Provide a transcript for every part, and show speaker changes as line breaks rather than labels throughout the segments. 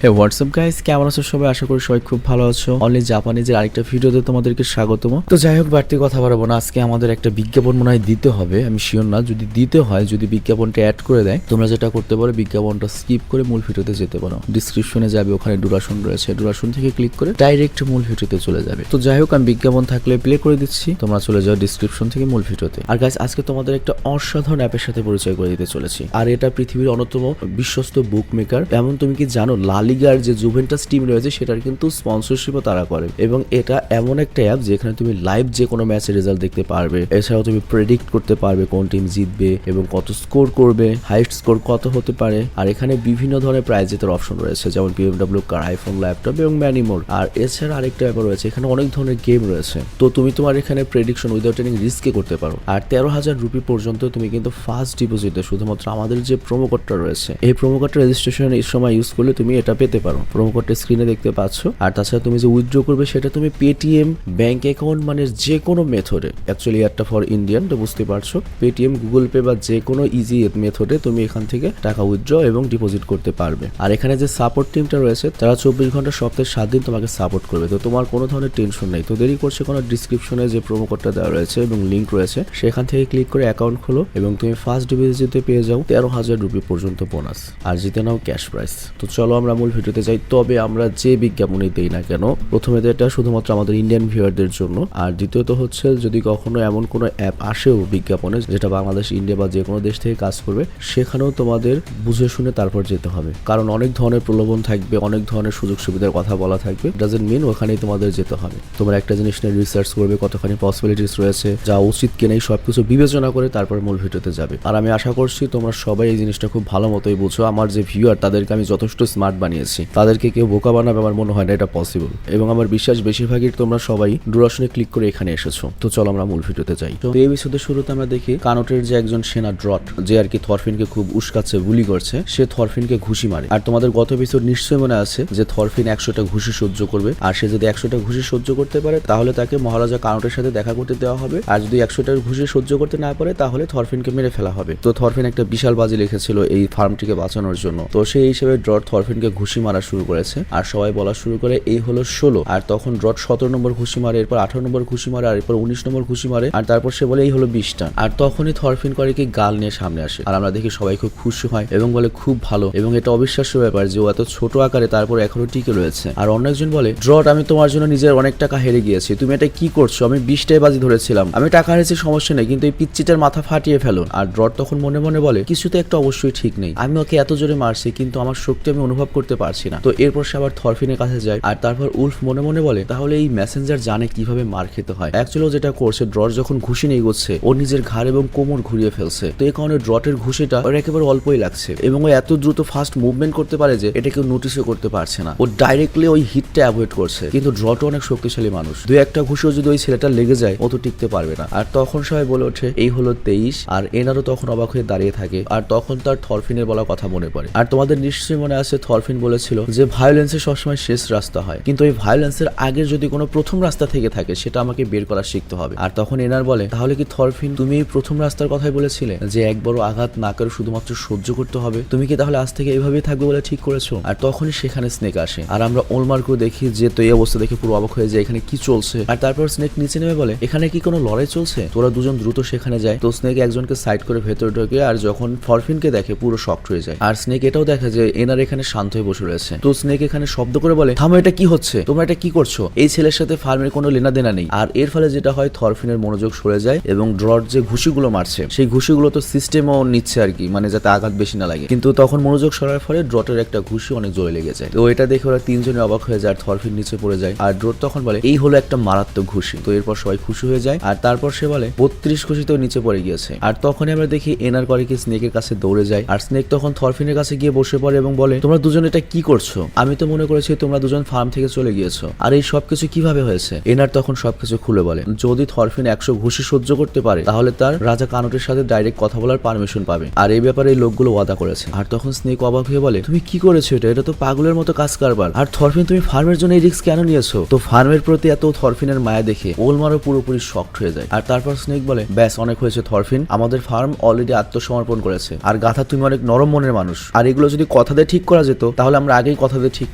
হে WhatsApp guys, কেমন আছো সবাই? আশা করি সবাই খুব ভালো আছো। অনলি জাপানিজের আরেকটা ভিডিওতে তোমাদেরকে স্বাগতম। তো যাই হোক, বাড়তি কথা বাড়াবো না। আজকে আমাদের একটা বিজ্ঞাপন মনে হয় দিতে হবে, আমি শিওর না। যদি দিতে হয়, যদি বিজ্ঞাপনটা অ্যাড করে দেয়, তোমরা যেটা করতে পারো, বিজ্ঞাপনটা স্কিপ করে মূল ভিডিওতে যেতে পারো। ডিসক্রিপশনে যাবে, ওখানে ডুরাশন রয়েছে, ডুরাশন থেকে ক্লিক করে ডাইরেক্ট মূল ভিডিওতে চলে যাবে। তো যাই হোক, আমি বিজ্ঞাপন থাকলে প্লে করে দিচ্ছি, তোমরা চলে যাও ডিসক্রিপশন থেকে মূল ভিডিওতে। আর গাইস, আজকে তোমাদের একটা অসাধারণ অ্যাপের সাথে পরিচয় করে দিতে চলেছি। আর এটা পৃথিবীর অন্যতম বিশ্বস্ত বুক মেকার। এমন তুমি কি জানো, লা লিগার যে জুভেন্টাস টিম রয়েছে সেটার কিন্তু স্পন্সরশিপও তারা করে। এবং এটা এমন একটা অ্যাপ যেখানে তুমি লাইভ যে কোনো ম্যাচের রেজাল্ট দেখতে পারবে। এছাড়াও তুমি প্রেডিক্ট করতে পারবে কোন টিম জিতবে এবং কত স্কোর করবে, হাইস্ট স্কোর কত হতে পারে। আর এখানে বিভিন্ন ধরনের প্রাইজ জেতার অপশন রয়েছে, যেমন BMW কার, আইফোন, ল্যাপটপ এবং ম্যানি মোর। আর এছাড়া আরেকটা ব্যাপার রয়েছে, এখানে অনেক ধরনের গেম রয়েছে। তো তুমি তোমার এখানে প্রেডিকশন উইদাউট এনি রিস্কে করতে পারো। আর 13,000 রুপি পর্যন্ত তুমি কিন্তু ফার্স্ট ডিপোজিটে শুধুমাত্র আমাদের যে প্রোমো কোডটা রয়েছে, এই প্রোমো কোডটা রেজিস্ট্রেশন এই সময় ইউজ করলে তুমি এটা পেতে পারো। প্রোমো কোডটা স্ক্রিনে দেখতে পাচ্ছ। আর তাছাড়া তুমি যে উইথড্র করবে সেটা তুমি পেটিএম, ব্যাংক অ্যাকাউন্ট, মানে যে কোনো মেথডে, অ্যাকচুয়ালি একটা ফর ইন্ডিয়ান, তো বুঝতে পারছো, পেটিএম, গুগল পে বা যে কোনো ইজি মেথডে তুমি এখান থেকে টাকা উইথড্র এবং ডিপোজিট করতে পারবে। আর এখানে যে সাপোর্ট টিমটা রয়েছে, তারা 24 ঘন্টা সপ্তাহে 7 দিন তোমাকে সাপোর্ট করবে। তো তোমার কোনো ধরনের টেনশন নেই। তো দেরি করছে কোনো, ডিসক্রিপশনে যে প্রোমো কোডটা দেওয়া রয়েছে এবং লিঙ্ক রয়েছে, সেখান থেকে ক্লিক করে অ্যাকাউন্ট খোলো এবং তুমি ফার্স্ট ডিপোজিটে পেয়ে যাও 13,000 রুপি পর্যন্ত বোনাস, আর জিতে নাও ক্যাশ প্রাইস। তো চলো আমরা মূল ভিডিওতে যাই। তবে আমরা যে বিজ্ঞাপনই দেই না কেন, প্রথমে তো এটা শুধুমাত্র আমাদের ইন্ডিয়ান ভিউয়ারদের জন্য, আর দ্বিতীয়ত হচ্ছে যদি কখনো এমন কোনো অ্যাপ আসেও বিজ্ঞাপনে যেটা বাংলাদেশ, ইন্ডিয়া বা যে কোনো দেশ থেকে কাজ করবে, সেখানেও তোমাদের বুঝে শুনে তারপর যেতে হবে। কারণ অনেক ধরনের প্রলোভন থাকবে, অনেক ধরনের সুযোগ সুবিধার কথা বলা থাকবে। ডাজন্ট মিন ওখানেই তোমাদের যেতে হবে। তোমরা একটা জিনিস নিয়ে রিসার্চ করবে, কতখানি পসিবিলিটিস রয়েছে, যা উচিত কি নেই, সবকিছু বিবেচনা করে তারপর মূল ভিডিওতে যাবে। আর আমি আশা করছি তোমরা সবাই এই জিনিসটা খুব ভালো মতোই বুঝো। আমার যে ভিউয়ার, তাদেরকে আমি যথেষ্ট স্মার্ট বানিয়েছি, তাদেরকে কেউ বোকা বানাবে আমার মনে হয় না এটা পসিবল। এবং আমার বিশ্বাস বেশিরভাগই তোমরা সবাই ডুরাশনে ক্লিক করে এখানে এসেছো। তো চলো আমরা মূল ভিডিওতে যাই। তো এই এপিসোডের শুরুতে আমরা দেখি কানোটের যে একজন সেনা ড্রট, যে আর কি থরফিনকে খুব উস্কাচ্ছে, বুলি করছে, সে থরফিনকে ঘুষি মারে। আর তোমাদের গত এপিসোড নিশ্চয়ই মনে আছে যে থরফিন 100টা ঘুষি সহ্য করবে, আর সে যদি 100টা ঘুষি সহ্য করতে পারে তাহলে তাকে মহারাজা কানোটের সাথে দেখা করতে দেওয়া হবে। আর যদি 100টার ঘুষি সহ্য করতে না পারে তাহলে থরফিনকে মেরে ফেলা হবে। তো থরফিন একটা বিশাল বাজি লিখেছিল এই ফার্মটিকে বাঁচানোর জন্য। তো সেই হিসেবে ড্রট থরফিনকে ঘুষি মারা শুরু করেছে। আর সবাই বলা শুরু করে এই হলো 16। আর তখন ড্রট 17 নম্বর ঘুষি মারে, এরপর 18 নম্বর ঘুষি মারে, আর এরপর 19 নম্বর ঘুষি মারে, আর তারপর সে বলে এই হলো 20টা। আর তখনই থরফিন করে কি গাল নিয়ে সামনে আসে। আর আমরা দেখি সবাই খুব খুশি হয় এবং বলে খুব ভালো। এবং এটা অবিশ্বাস্য ব্যাপার যে ও এত ছোট আকারে তারপর এখনো টিকে রয়েছে। আর অন্য একজন বলে, ড্রট, আমি তোমার জন্য নিজের অনেক টাকা হেরে গিয়েছি, তুমি এটা কি করছো? আমি 20টায় বাজি ধরেছিলাম, আমি টাকা হারিয়েছি, সমস্যা নেই, কিন্তু এই পিচ্চিটার মাথা ফাটিয়ে ফেলো। আর ড্রট তখন মনে মনে বলে, কিছু তো একটা অবশ্যই ঠিক নেই, আমি ওকে এত জোরে মারছি কিন্তু আমার শক্তি আমি অনুভব করতে পারছি না। তো এরপর সে আবার থরফিনের কাছে যায়। আর তারপর উলফ মনে মনে বলে, তাহলে এই মেসেঞ্জার জানে কিভাবে মার খেতে হয়। অ্যাকচুয়ালি যেটা করছে, ড্রট যখন ঘুষি নিয়ে গেছে, ও নিজের ঘাড় এবং কোমর ঘুরিয়ে ফেলছে। তো এই কারণে ড্রটের ঘুষিটা ওর একেবারে অল্পই লাগছে এবং ও এত দ্রুত ফাস্ট মুভমেন্ট করতে পারে যে এটা কেউ নোটিসও করতে পারছে না। ও ডাইরেক্টলি ওই হিটটা অ্যাভয়েড করছে। কিন্তু ড্রট অনেক শক্তিশালী মানুষ, দুই একটা ঘুষিও যদি ওই ছেলেটা লেগে যায় ও তো টিকতে পারবে না। আর তখন সবাই বলে ওঠে এই হলো 23। আর এনারও তখন অবাক হয়ে দাঁড়িয়ে থাকে। আর তখন তার থরফিনের বলা কথা মনে পড়ে। আর তোমাদের নিশ্চয়ই মনে আছে থরফিন বলেছিল যে ভায়োলেন্সের সবসময় শেষ রাস্তা হয়, কিন্তু এই ভায়োলেন্সের আগে যদি কোনো প্রথম রাস্তা থেকে থাকে সেটা আমাকে বের করা শিখতে হবে। আর তখন এনার বলে, তাহলে কি থরফিন তুমি এই প্রথম রাস্তার কথাই বলেছিলে, যে একবারও আঘাত না করে শুধুমাত্র সহ্য করতে হবে? তুমি কি তাহলে আজ থেকে এইভাবেই থাকবে বলে ঠিক করেছো? আর তখনই সেখানে স্নেক আসে। আর আমরা ওলমার্কও দেখি যে, তো এই অবস্থা দেখে পুরো অবাক হয়ে যায়, এখানে কি চলছে। আর তারপর স্নেক নিচে নেমে বলে, এখানে কি কোনো লড়াই চলছে? তোরা দুজন দ্রুত সেখানে যায়। তো স্নেক একজনকে সাইড করে ভেতরে ঢোকে, আর যখন থরফিনকে দেখে পুরো শকড হয়ে যায়। আর স্নেক এটাও দেখে যে এনার এখানে শান্ত হয়ে বসে রয়েছে। তো স্নেক এখানে শব্দ করে বলে, থামো, এটা কি হচ্ছে? তোমরা এটা কি করছো? এই ছেলের সাথে ফার্মের কোনো লেনা দেনা নেই। আর এর ফলে যেটা হয়, থরফিনের মনোযোগ সরে যায় এবং ড্রট যে ঘুষিগুলো মারছে সেই ঘুষিগুলো তো সিস্টেমও নিচ্ছে আর কি, মানে যাতে আঘাত বেশি না লাগে। কিন্তু তখন মনোযোগ সরার ফলে ড্রটের একটা ঘুষি অনেক জোরে লেগে যায়। তো এটা দেখে ওরা তিনজনে অবাক হয়ে যায়। আর থরফিন নিচে পড়ে যায়। আর ড্রট তখন বলে, এই হলো একটা মারাত্মক ঘুষি। তো এরপর সবাই খুশি হয়ে যায়। আর তারপর সে বলে 32 ঘুষিতেও নিচে পড়ে গিয়েছে। আর তখনই আমরা দেখি এনার করে কি স্নেকের কাছে দৌড়ে যায়। আর স্নেক তখন থরফিনের কাছে গিয়ে বসে পড়ে এবং বলে, তোমরা দুজন এটা কি করছো? আমি তো মনে করেছি তোমরা দুজন ফার্ম থেকে চলে গিয়েছো। আর এই সবকিছু কিভাবে হয়েছে? এনার তখন সবকিছু খুলে বলে, যদি থরফিন 100 ঘুষি সহ্য করতে পারে তাহলে তার রাজা কানোটের সাথে ডাইরেক্ট কথা বলার পারমিশন পাবে। আর এই ব্যাপারে এই লোকগুলো ওয়াদা করেছে। আর তখন স্নেক অবাক হয়ে বলে, তুমি কি করেছো? এটা তো পাগলের মতো কাজ কারবার। আর থরফিন, তুমি ফার্মের জন্য এই রিস্ক কেন নিয়েছো? তো ফার্মের প্রতি এত থরফিনের মায়া দেখে ওলমারও পুরোপুরি শকড হয়ে যায়। আর তারপর স্নেক বলে, ব্যাস অনেক হয়েছে থরফিন, আমাদের ফার্ম অলরেডি আত্মসমর্পণ করেছে। আর গাথা, তুমি অনেক নরম মনের মানুষ, আর এগুলো যদি কথা দিয়ে ঠিক করা যেত তাহলে তাহলে আমরা আগেই কথা দিয়ে ঠিক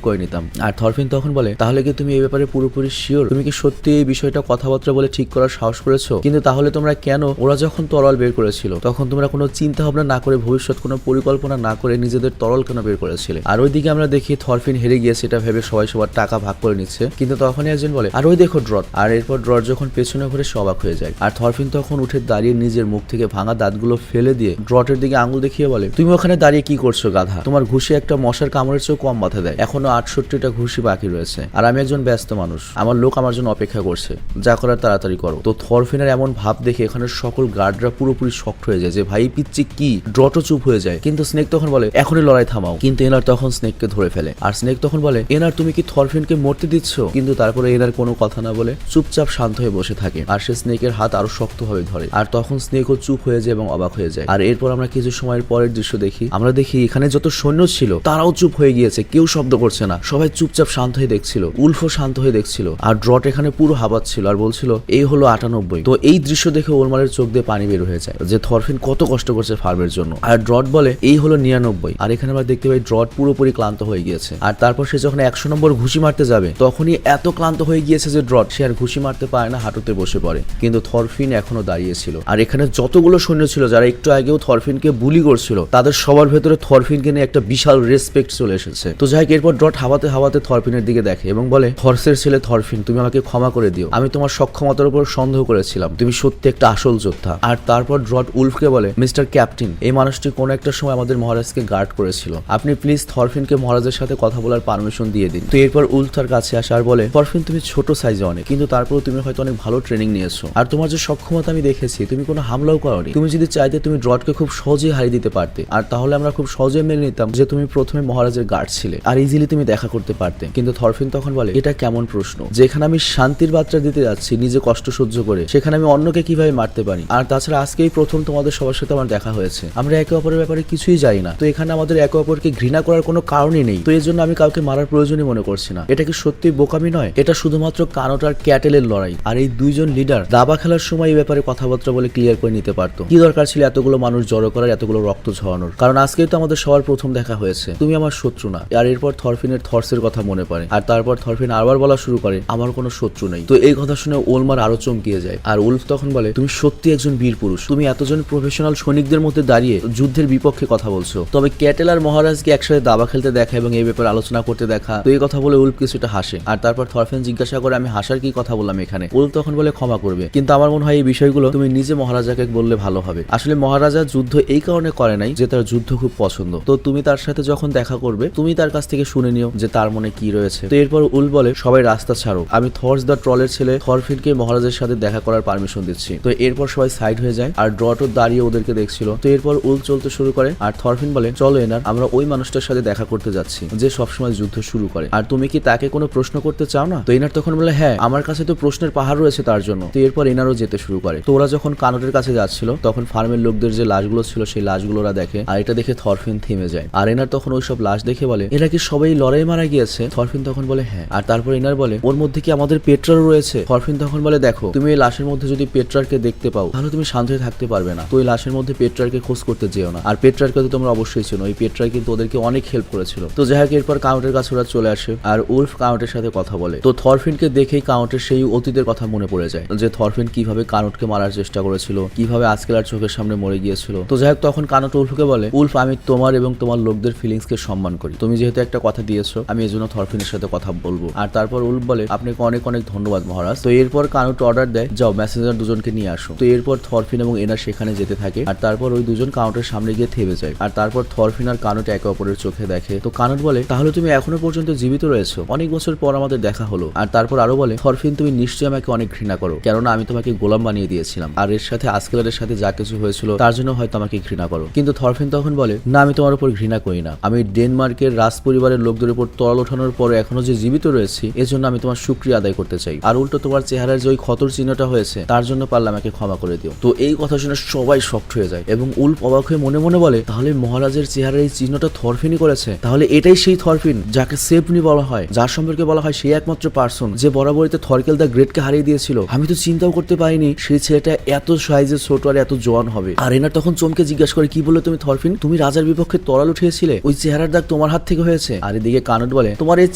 করে নিতাম। আর থরফিন তখন বলে তাহলে কি তুমি এই ব্যাপারে পুরোপুরি শিওর? তুমি কি সত্যি এই বিষয়টা কথাবার্তা বলে ঠিক করার সাহস করেছো? কিন্তু তাহলে তোমরা কেন ওরা যখন তরল বের করেছিল তখন তোমরা কোনো চিন্তা ভাবনা না করে, ভবিষ্যৎ কোনো পরিকল্পনা না করে নিজেদের তরল কেন বের করেছিলে? আর ওইদিকে আমরা দেখি থরফিন হেরে গিয়েছে এটা ভেবে সবাই সবার টাকা ভাগ করে নিচ্ছে, কিন্তু তখনই একজন বলে আর ওই দেখো ড্রট। আর এরপর ড্রট যখন পেছনে ঘুরে সে অবাক হয়ে যায়। আর থরফিন তখন উঠে দাঁড়িয়ে নিজের মুখ থেকে ভাঙা দাঁতগুলো ফেলে দিয়ে ড্রটের দিকে আঙুল দেখিয়ে বলে তুমি ওখানে দাঁড়িয়ে কি করছো গাধা? তোমার ঘুষি একটা মশার কামড়ের চেয়েও কম মাথা দেয়, এখনো 68টা ঘুষি বাকি রয়েছে, আর আমি একজন ব্যস্ত মানুষ, আমার লোক আমার জন্য অপেক্ষা করছে, যা করার তাড়াতাড়ি করো। তো থরফিনের এমন ভাব দেখে এখানে সকল গার্ডরা পুরোপুরি শক্ট হয়ে যায় যে ভাই পিচ্ছি কি। ড্রটও চুপ হয়ে যায়, কিন্তু স্নেক তখন বলে এখনই লড়াই থামাও। কিন্তু এনার তখন স্নেককে ধরে ফেলে, আর স্নেক তখন বলে এনার তুমি কি থরফিনকে মরতে দিচ্ছ? কিন্তু তারপরে এনার কোনো কথা না বলে চুপচাপ শান্ত হয়ে বসে থাকে, আর সে স্নেকের হাত আরো শক্তভাবে ধরে। আর তখন স্নেকও চুপ হয়ে যায় এবং অবাক হয়ে যায়। আর এরপর আমরা কিছু সময়ের পরের দৃশ্য দেখি, আমরা দেখি এখানে যত সৈন্য ছিল তারাও চুপ হয়ে গিয়েছে, কেউ শব্দ করছে না, সবাই চুপচাপ শান্ত হয়ে দেখছিল। উলফও শান্ত হয়ে দেখছিল, আর ড্রট এখানে পুরো হাবাচ্ছিল আর বলছিল এই হলো 98। তো এই দৃশ্য দেখে ওলমারের চোখ দিয়ে পানি বের হয়ে যায় যে থরফিন কত কষ্ট করছে ফার্মের জন্য। আর ড্রট বলে এই হলো 99। আর এখানে আমরা দেখতে পাই ড্রট পুরোপুরি ক্লান্ত হয়ে গিয়েছে। আর তারপর সে যখন 100 নম্বর ঘুষি মারতে যাবে তখনই এত ক্লান্ত হয়ে গিয়েছে যে ড্রট সে আর ঘুষি মারতে পারে না, হাঁটুতে বসে পড়ে। কিন্তু থরফিন এখনো দাঁড়িয়ে ছিল। আর এখানে যতগুলো সৈন্য ছিল যারা একটু আগেও থরফিনকে বুলি করছিল তাদের সবার ভেতরে থরফিনকে নিয়ে একটা বিশাল রেসপেক্ট চলে এসেছে। তো যাই এরপর ড্রট হাওয়াতে হাওয়াতে থরফিনের দিকে দেখে এবং বলে থরসের ছেলে থরফিন, তুমি আমাকে ক্ষমা করে দিও, আমি তোমার সক্ষমতার উপর সন্দেহ করেছিলাম, তুমি সত্যি একটা আসল যোদ্ধা। আর তারপর ড্রট উলফকে বলে মিস্টার ক্যাপ্টেন, এই মানুষটি কোন একটা সময় আমাদের মহারাজকে গার্ড করেছিল, আপনি প্লিজ থরফিনকে মহারাজের সাথে কথা বলার পারমিশন দিয়ে দিন। তো এরপর উলফ তার কাছে আসে আর বলে থরফিন, তুমি ছোট সাইজে অনেক, কিন্তু তারপর তুমি হয়তো অনেক ভালো ট্রেনিং নিয়েছো, আর তোমার যে সক্ষমতা আমি দেখেছি, তুমি কোনো হামলাও করোনি, তুমি যদি চাইতে তুমি ড্রটকে খুব সহজেই হারিয়ে দিতে পারতে, আর তাহলে আমরা খুব সহজেই মেনে নিতাম যে তুমি প্রথমে মহারাজের গার্ড ছিলে আর ইজিলি তুমি দেখা করতে পারতে। কিন্তু থরফিন তখন বলে এটা কেমন প্রশ্ন, যেখানে আমি শান্তির বার্তা দিতে যাচ্ছি নিজে কষ্ট সহ্য করে, সেখানে আমি অন্যকে কিভাবে মারতে পারি? আর তাছাড়া আজকেই প্রথম তোমাদের সবার সাথে আমার দেখা হয়েছে, আমরা একে অপরের ব্যাপারে কিছুই জানি না, তো এখানে আমাদের একে অপরকে ঘৃণা করার কোনো কারণই নেই, তো এর জন্য আমি কাউকে মারার প্রয়োজনই মনে করছি না। এটা কি সত্যি বোকামি নয়? এটা শুধুমাত্র কানোট আর ক্যাটেলের লড়াই, আর এই দুইজন লিডার দাবা খেলার সময় এই ব্যাপারে কথাবার্তা বলে ক্লিয়ার করে নিতে পারতো। কি দরকার ছিল এতগুলো মানুষ জড়ো করার, এতগুলো রক্ত ঝরানোর? কারণ আজকেই তো আমাদের সবার প্রথম দেখা হয়েছে, তুমি আমার শত্রু না। আর এরপর থরফিনের থর্সের কথা মনে পড়ে, আর তারপর থরফিন আবার বলা শুরু করে আমার কোনো শত্রু নেই। তো এই কথা শুনে ওলমার আরো চমকিয়ে যায়, আর উলফ তখন বলে তুমি সত্যি একজন বীর পুরুষ, তুমি এতজন প্রফেশনাল সৈনিকদের মধ্যে দাঁড়িয়ে যুদ্ধের বিপক্ষে কথা বলছো। তবে ক্যাটেল আর মহারাজকে একসাথে দাবা খেলতে দেখা এবং এই ব্যাপারে আলোচনা করতে দেখা, তো এই কথা বলে উলফ কিছুটা হাসে। আর তারপর থরফিন জিজ্ঞাসা করে আমি হাসার কি কথা বললাম এখানে? উলফ তখন বলে ক্ষমা করবে, কিন্তু আমার মনে হয় এই বিষয়গুলো তুমি নিজে মহারাজাকে বললে ভালো হবে। আসলে মহারাজা যুদ্ধ এই কারণে করে নাই যে তার যুদ্ধ খুব পছন্দ, তো তুমি তার সাথে যখন দেখা করবে তুমি তার কাছ থেকে শুনে নিও যে তার মনে কি রয়েছে। তো এরপর উলফ বলে সবাই রাস্তা ছাড়ো, আমি থর্স দ্য ট্রলের ছেলে থরফিনকে মহারাজের সাথে দেখা করার পারমিশন দিচ্ছি। তো এরপর সবাই সাইড হয়ে যায়, আর ড্রটও দাঁড়িয়ে ওদেরকে দেখছিল। তো এরপর উলফ চলতে শুরু করে, আর থরফিন বলে চলো এনার, আমরা ওই মানুষটার সাথে দেখা করতে যাচ্ছি যে সবসময় যুদ্ধ শুরু করে, আর তুমি কি তাকে কোনো প্রশ্ন করতে চাও না? তো এনার তখন বলে হ্যাঁ, আমার কাছে তো প্রশ্নের পাহাড় রয়েছে তার জন্য। তো এরপর এনারও যেতে শুরু করে। তো ওরা যখন কানোটের কাছে যাচ্ছিল তখন ফার্মের লোকদের যে লাশগুলো ছিল সেই লাশগুলো ওরা দেখে, আর এটা দেখে থরফিন থেমে যায়। আর এনার তখন ওইসব লাশ দেখে বলে এরা কি সবাই লড়াই মারা গিয়েছে? থরফিন তখন বলে হ্যাঁ। আর তারপর এনার বলে ওর মধ্যে কি আমাদের পেট্রারও রয়েছে? থরফিন তখন বলে দেখো, তুমি এই লাশের মধ্যে যদি পেট্রারকে দেখতে পাও তাহলে তুমি শান্ত হয়ে থাকতে পারবে না, তো এই লাশের মধ্যে পেট্রারকে খোঁজ করতে যেও না। আর পেট্রারকে তো তোমরা অবশ্যই চেনো, এই পেট্রার কিন্তু ওদেরকে অনেক হেল্প করেছিল। তো যাই হোক এরপর কাউন্টের কাছে ওরা চলে আসে, আর উলফ কাউন্টের সাথে কথা বলে। তো থরফিনকে দেখেই কাউন্টের সেই অতীতের কথা মনে পড়ে যায় যে থরফিন কিভাবে কানোটকে মারার চেষ্টা করেছিল, কিভাবে আজকেলার চোখের সামনে মরে গিয়েছিল। তো যাই হোক তখন কানোট উলফকে বলে উলফ, আমি তোমার এবং তোমার লোকদের ফিলিংস কে সম্মান করি, তুমি যেহেতু একটা কথা দিয়েছো আমি এই জন্য থরফিনের সাথে কথা বলবো। আর তারপর উলফ বলে আপনাকে অনেক অনেক ধন্যবাদ মহারাজ। তো এরপর কানোট অর্ডার দেয় যাও মেসেঞ্জার দুজনকে নিয়ে আসো। তো এরপর থরফিন এবং এনার সেখানে যেতে থাকে, আর তারপর ওই দুজন কাউন্টের সামনে গিয়ে থেমে যায়। আর তারপর থরফিন আর কানোট একে অপরের চোখে দেখে। তো কানোট বলে তাহলে তুমি এখনো পর্যন্ত জীবিত রয়েছো, অনেক বছর পর আমাদের দেখা হলো। আর তারপর আরো বলে থরফিন, তুমি নিশ্চয়ই আমাকে অনেক ঘৃণা করো, কেননা আমি তোমাকে গোলাম বানিয়ে দিয়েছিলাম, আর এর সাথে আজকেলারের সাথে যা কিছু হয়েছিল তার জন্য হয়তো আমাকে ঘৃণা করো। কিন্তু থরফিন তখন বলে না, আমি তোমার উপর ঘৃণা করি না, আমি ডেনমার্কের রাজ পরিবারের লোকদের উপর তরল ওঠানোর পর এখনো যে জীবিত রয়েছি এজন্য আমি তোমার শুকরিয়া আদায় করতে চাই, আর উল্টো তোমার চেহারার যে ওই ক্ষতর চিহ্নটা হয়েছে তার জন্য পারলে আমাকে ক্ষমা করে দিও। তো এই কথা শুনে সবাই শক্ট হয়ে যায় এবং উলফ অবাক হয়ে মনে মনে বলে তাহলে মহারাজের চেহারার এই চিহ্নটা থরফিনই করেছে, তাহলে এটাই সেই থরফিন যাকে সেফনি বলা হয়, যার সম্পর্কে বলা হয় সেই একমাত্র পার্সন যে বরাবরিতে থরকেল দ্য গ্রেটকে হারিয়ে দিয়েছিল। আমি তো চিন্তাও করতে পারিনি সেই ছেলেটা এত সাইজে ছোট আর এত জোয়ান হবে। আর এনার তখন চমকে জিজ্ঞাসা করে কি বললে তুমি থরফিন, তুমি রাজার বিপক্ষে তরাল উঠিয়েছিলে, ওই চেহারার দাগ তোমার তোমার হাত থেকে হয়েছে? আর এদিকে কানুট বলে, তোমার এই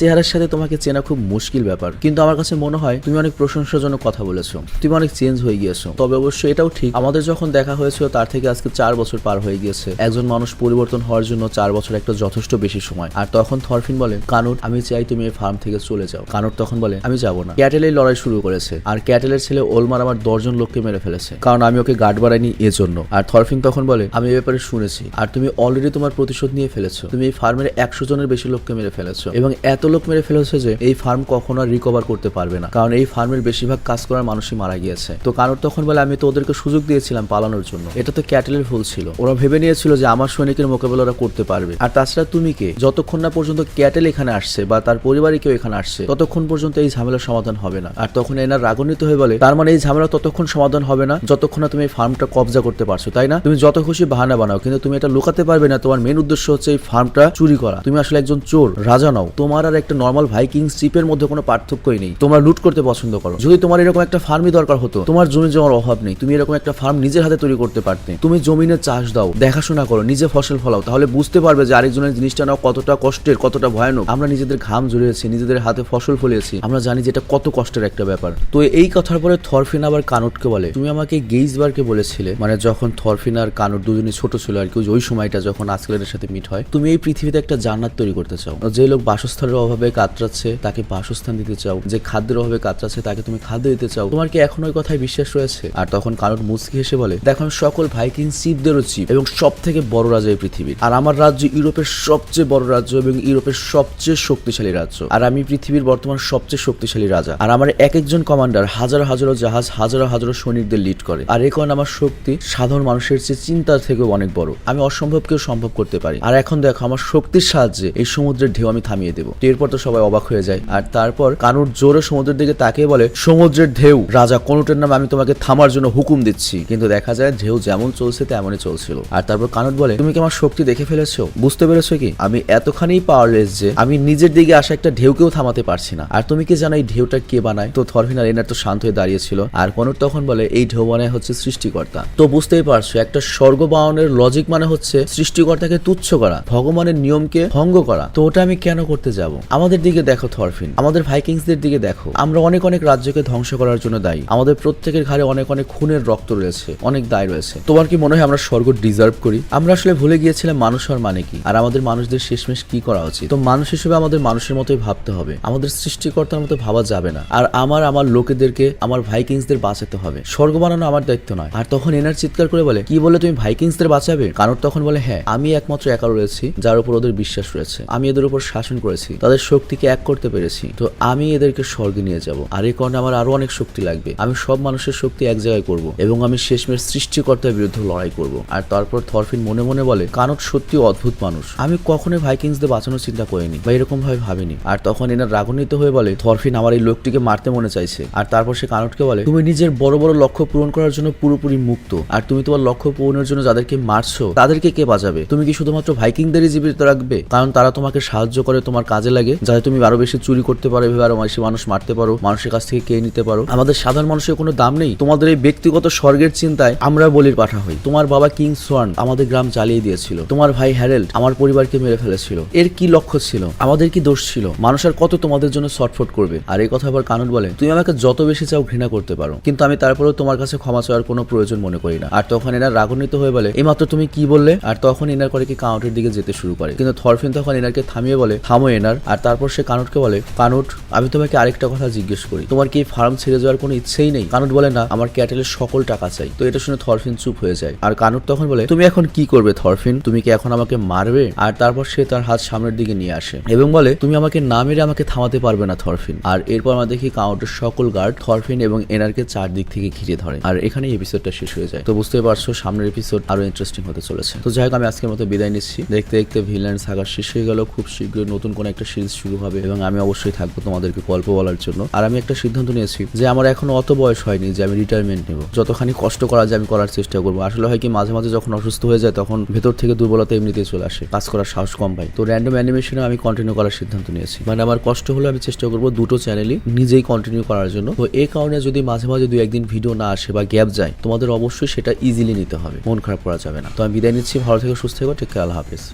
চেহারার সাথে তোমাকে চেনা খুব মুশকিল ব্যাপার, কিন্তু আমার কাছে মনে হয় তুমি অনেক প্রশংসাজনক কথা বলেছো, তুমি অনেক চেঞ্জ হয়ে গিয়েছো। তবে অবশ্যই এটাও ঠিক, আমাদের যখন দেখা হয়েছিল তার থেকে আজকে 4 বছর পার হয়ে গিয়েছে। একজন মানুষ পরিবর্তন হওয়ার জন্য 4 বছর একটা যথেষ্ট বেশি সময়। আর তখন থরফিন বলে, কানুট আমি চাই তুমি এই ফার্ম থেকে চলে যাও। কানুট তখন বলে, আমি যাবো না। ক্যাটেলের লড়াই শুরু করেছে, আর ক্যাটেলের ছেলে ওলমার আমার 10 জন লোককে মেরে ফেলেছে, কারণ আমি ওকে গার্ড বাড়াইনি এজন্য। আর থরফিন তখন বলে, আমি এই ব্যাপারে শুনেছি, আর তুমি অলরেডি তোমার প্রতিশোধ নিয়ে ফেলেছো। তুমি এই ফার্মের 100 জনের বেশি লোককে মেরে ফেলেছো, এবং এত লোক মেরে ফেলেছো যে এই ফার্ম কখনো আর রিকভার করতে পারবে না, কারণ এই ফার্মের বেশিরভাগ কাজ করার মানুষই মারা গিয়েছে। তো কানুট তখন বলে, আমি তো ওদেরকে সুযোগ দিয়েছিলাম পালানোর জন্য, এটা তো ক্যাটেলের ভুল ছিল। ওরা ভেবে নিয়েছিল যে আমার সৈনিকের মোকাবেলা ওরা করতে পারবে। আর তাছাড়া তুমি কে? যতক্ষণ না পর্যন্ত ক্যাটেল এখানে আসছে বা তার পরিবারে কেউ এখানে আসছে, ততক্ষণ পর্যন্ত এই ঝামেলার সমাধান হবে না। আর তখন এনার রাগান্বিত হয়ে বলে, তার মানে এই ঝামেলা ততক্ষণ সমাধান হবে না যতক্ষণ না তুমি এই ফার্মটা কবজা করতে পারছো, তাই না? তুমি যত খুশি বাহানা বানাও, কিন্তু তুমি এটা লুকাতে পারবে না তোমার মেন উদ্দেশ্য হচ্ছে এই ফার্মটা চুরি করা। তুমি আসলে একজন চোর, রাজা নাও। তোমার আর একটা নর্মাল ভাইকিংস চিপের মধ্যে কোনো পার্থক্যই নেই। তোমরা লুট করতে পছন্দ করো। যদি তোমার এরকম একটা ফার্মই দরকার হতো, তোমার জমি জমার অভাব নেই, তুমি এরকম একটা ফার্ম নিজের হাতে তৈরি করতে পারতে। তুমি জমিনে চাষ দাও, দেখাশোনা করো, নিজে ফসল ফলাও, তাহলে বুঝতে পারবে যে আরেকজনের জিনিসটা নাও কতটা কষ্টের, কতটা ভয়ানক। আমরা নিজেদের ঘাম ঝরিয়েছি, নিজেদের হাতে ফসল ফলিয়েছি, আমরা জানি যে এটা কত কষ্টের একটা ব্যাপার। তো এই কথার পরে থরফিন আবার কানুটকে বলে, তুমি আমাকে গেইজবারকে বলেছিলে, মানে যখন থরফিন আর কানুট দুজনই ছোট ছিল আর কি, ওই সময়টা যখন আজকেলের সাথে মিট হয়, তুমি এই পৃথিবীতে একটা জান্নাত তৈরি করতে চাও। যে লোক বাসস্থানের অভাবে কাতরাচ্ছে তাকে বাসস্থান দিতে চাও, যে খাদ্যের অভাবে কাতরাচ্ছে তাকে তুমি খাদ্য দিতে চাও। তোমার কি এখন ওই কথায় বিশ্বাস রয়েছে? আর তখন কানুট মুচকি হেসে বলে, দেখো সকল ভাইকিং চিফদেরও চিফ এবং সব থেকে বড় রাজা এই পৃথিবীর, আর আমার রাজ্য ইউরোপের সবচেয়ে বড় রাজ্য এবং ইউরোপের সবচেয়ে শক্তিশালী রাজ্য, আর আমি পৃথিবীর বর্তমান সবচেয়ে শক্তিশালী রাজা। আর আমার এক একজন কমান্ডার হাজার হাজারো জাহাজ, হাজারো হাজারো সৈনিকদের লিড করে। আর এই কারণে আমার শক্তি সাধারণ মানুষের চেয়ে চিন্তার থেকেও অনেক বড়। আমি অসম্ভবকেও সম্ভব করতে পারি। আর এখন দেখো আমার শক্তির সাহায্যে এই সমুদ্রের ঢেউ আমি থামিয়ে দেবো। এরপর তো সবাই অবাক হয়ে যায়। আর তারপর কানুট জোরে সমুদ্রের দিকে তাকিয়ে বলে, সমুদ্রের ঢেউ, রাজা কনুটের নামে আমি তোমাকে থামার জন্য হুকুম দিচ্ছি। কিন্তু দেখা যায় ঢেউ যেমন চলছে তেমনই চলছিল। আর তারপর কানুট বলে, তুমি কি আমার শক্তি দেখে ফেলেছো? বুঝতে পেরেছো কি আমি এতখানি পাওয়ারলেস যে আমি নিজের দিকে আসা একটা ঢেউকেও থামাতে পারছি না। আর তুমি কি জানো এই ঢেউটা কে বানায়? তো থরফিন আর এনার তো শান্ত হয়ে দাঁড়িয়েছিল। আর কানুট তখন বলে, এই ঢেউ বানায় হচ্ছে সৃষ্টিকর্তা। তো বুঝতেই পারছো একটা স্বর্গ বাহনের লজিক মানে হচ্ছে সৃষ্টিকর্তাকে তুচ্ছ করা, ভগবানের নিয়মকে ভঙ্গ করা। তো ওটা আমি কেন করতে যাব? আমাদের দিকে দেখো থরফিন, আমাদের ভাইকিংসদের দিকে দেখো, আমরা অনেক অনেক রাজ্যকে ধ্বংস করার জন্য দায়ী। আমাদের প্রত্যেকের ঘাড়ে অনেক অনেক খুনের রক্ত রয়েছে, অনেক দায় রয়েছে। তোমার কি মনে হয় আমরা স্বর্গ ডিজার্ভ করি? আমরা আসলে ভুলে গিয়েছিলাম মানুষ হওয়ার মানে কি, আর আমাদের মানুষদের শেষমেশ কি করা উচিত। তো মানুষ হিসেবে আমাদের মানুষের মতোই ভাবতে হবে, আমাদের সৃষ্টিকর্তার মতো ভাবা যাবে না। আর আমার লোকেদেরকে, আমার ভাইকিংসদের বাঁচাতে হবে। স্বর্গ বানানো আমার দায়িত্ব নয়। আর তখন এনার চিৎকার করে বলে, কি বলে তুমি ভাইকিংসদের বাঁচাবে? কানুট তখন বলে, হ্যাঁ আমি একমাত্র একা রয়েছি যার উপর ওদের বিশ্বাস রয়েছে। আমি এদের উপর শাসন করেছি, তাদের শক্তিকে এক করতে পেরেছি। তো আমি এদেরকে স্বর্গে নিয়ে যাব। আর এই কারণে আমার আরো অনেক শক্তি লাগবে। আমি সব মানুষের শক্তি এক জায়গায় করব এবং আমি শেষমেশ সৃষ্টিকর্তার বিরুদ্ধে লড়াই করব। আর তারপর থরফিন মনে মনে বলে, কানুট সত্যি অদ্ভুত মানুষ। আমি কখনোই ভাইকিংসদের বাঁচানোর চিন্তা করিনি বা এরকম ভাবে ভাবিনি। আর তখন এনার রাগান্বিত হয়ে বলে, থরফিন আমার এই লোকটিকে মারতে মনে চাইছে। আর তারপর সে কানুটকে বলে, তুমি নিজের বড় বড় লক্ষ্য পূরণ করার জন্য পুরোপুরি মুক্ত। আর তুমি তোমার লক্ষ্য পূরণের জন্য যাদেরকে মারছো তাদেরকে কে বাঁচাবে? তুমি কি শুধুমাত্র ভাইকিংদেরই জীবিত রাখবে? কারণ তারা তোমাকে সাহায্য করে, তোমার কাজে লাগে, যাতে তুমি আরো বেশি চুরি করতে পারো, এভাবে আরো বেশি মানুষ মারতে পারো, মানুষের কাছ থেকে কে নিতে পারো। আমাদের সাধারণ মানুষের কোনো দাম নেই। তোমাদের এই ব্যক্তিগত স্বর্গের চিন্তায় আমরা বলির পাঠা হই। তোমার বাবা কিং সোয়ার্ন আমাদের গ্রাম জ্বালিয়ে দিয়েছিল, তোমার ভাই হ্যারেল্ড আমার পরিবারকে মেরে ফেলেছিল। এর কি লক্ষ্য ছিল? আমাদের কি দোষ ছিল? মানুষ আর কত তোমাদের জন্য ছটফট করবে? আর এই কথা আবার কানুট বলে, তুমি আমাকে যত বেশি চাও ঘৃণা করতে পারো, কিন্তু আমি তারপরেও তোমার কাছে ক্ষমা চাওয়ার কোনো প্রয়োজন মনে করি না। আর তখন এনার রাগান্বিত হয়ে বলে, এইমাত্র তুমি কি বললে? আর তখন এনার করে কি কানুটের দিকে যেতে শুরু করে, কিন্তু থরফিন তখন এনারকে থামিয়ে বলে, থামো এনার। আর তারপর সে কানুটকে বলে, কানুট আমি তোমাকে আরেকটা কথা জিজ্ঞেস করি, তোমার কি ফার্ম ছেড়ে যাওয়ার কোনো ইচ্ছেই নেই? কানুট বলে, না, আমার ক্যাটেলের সকল টাকা চাই। তো এটা শুনে থরফিন চুপ হয়ে যায়। আর কানুট তখন বলে, তুমি এখন কি করবে থরফিন? তুমি কি এখন আমাকে মারবে? আর তারপর সে তার হাত সামনের দিকে নিয়ে আসে এবং বলে, তুমি আমাকে না মেরে আমাকে থামাতে পারবে না থরফিন। আর এরপর আমরা দেখি কানুটের সকল গার্ড থরফিন এবং এনারকে চারদিক থেকে ঘিরে ধরে। আর এখানেই এপিসোডটা শেষ হয়ে যায়। তো বুঝতে পারছো সামনের এপিসোড আরো ইন্টারেস্টিং হতে চলেছে। তো যাই হোক, আমি আজকের মতো বিদায় নিচ্ছি। দেখতে দেখতে ভিলেন সাগা শেষ হয়ে গেল। খুব শীঘ্রই নতুন কোন একটা সিরিজ শুরু হবে এবং আমি অবশ্যই থাকবো তোমাদেরকে গল্প বলার জন্য। আর আমি একটা সিদ্ধান্ত নিয়েছি যে আমার এখনো অত বয়স হয়নি যে আমি রিটায়ারমেন্ট নেব। যতখানি কষ্ট করা যায় আমি করার চেষ্টা করবো। আসলে হয় কি, মাঝে মাঝে যখন অসুস্থ হয়ে যায় তখন ভেতর থেকে দুর্বলতা এমনিতেই চলে আসে, কাজ করার সাহস কম পাই। তো র্যান্ডম অ্যানিমেশনে আমি কন্টিনিউ করার সিদ্ধান্ত নিয়েছি। মানে আমার কষ্ট হলে আমি চেষ্টা করবো দুটো চ্যানেলই নিজেই কন্টিনিউ করার জন্য। তো এই কারণে যদি মাঝে মাঝে 2-1 দিন ভিডিও না আসে বা গ্যাপ যায়, তোমাদের অবশ্যই সেটা ইজিলি নিতে হবে, মন খারাপ করা যাবে না। তো আমি বিদায় নিচ্ছি। ভালো থেকে সুস্থ থেকো। Take care. আল্লাহ হাফেজ।